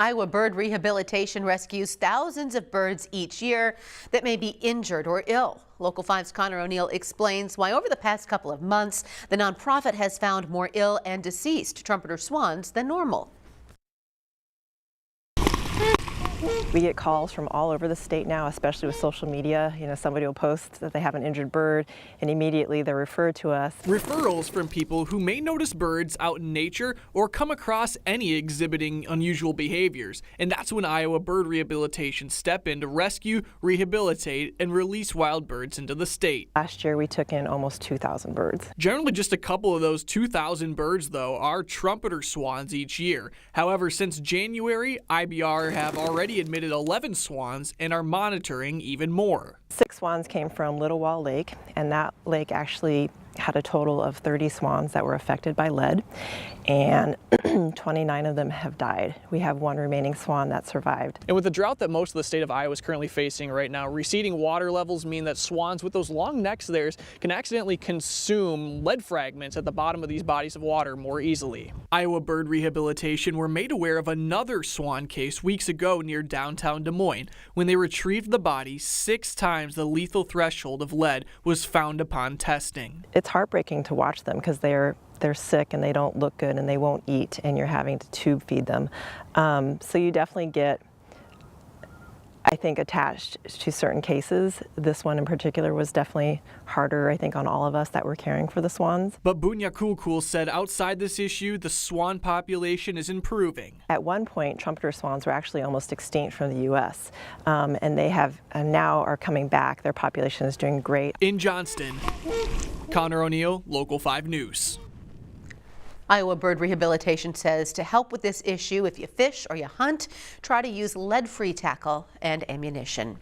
Iowa Bird Rehabilitation rescues thousands of birds each year that may be injured or ill. Local 5's Connor O'Neill explains why over the past couple of months, the nonprofit has found more ill and deceased trumpeter swans than normal. We get calls from all over the state now, especially with social media. Somebody will post that they have an injured bird and immediately they're referred to us. Referrals from people who may notice birds out in nature or come across any exhibiting unusual behaviors. And that's when Iowa Bird Rehabilitation step in to rescue, rehabilitate, and release wild birds into the state. Last year we took in almost 2,000 birds. Generally just a couple of those 2,000 birds though are trumpeter swans each year. However, since January, IBR have already admitted 11 swans and are monitoring even more. 6 swans came from Little Wall Lake, and that lake actually had a total of 30 swans that were affected by lead, and 29 of them have died. We have 1 remaining swan that survived. And with the drought that most of the state of Iowa is currently facing right now, receding water levels mean that swans with those long necks of theirs can accidentally consume lead fragments at the bottom of these bodies of water more easily. Iowa Bird Rehabilitation were made aware of another swan case weeks ago near downtown Des Moines when they retrieved the body 6 times the lethal threshold of lead was found upon testing. It's heartbreaking to watch them because they're sick and they don't look good and they won't eat, and you're having to tube feed them. So you definitely get, I think, attached to certain cases. This one in particular was definitely harder, I think, on all of us that were caring for the swans. But Boonjakuakul said outside this issue, the swan population is improving. At one point, trumpeter swans were actually almost extinct from the U.S., and they have now are coming back. Their population is doing great. In Johnston, Connor O'Neill, Local 5 News. Iowa Bird Rehabilitation says to help with this issue, if you fish or you hunt, try to use lead-free tackle and ammunition.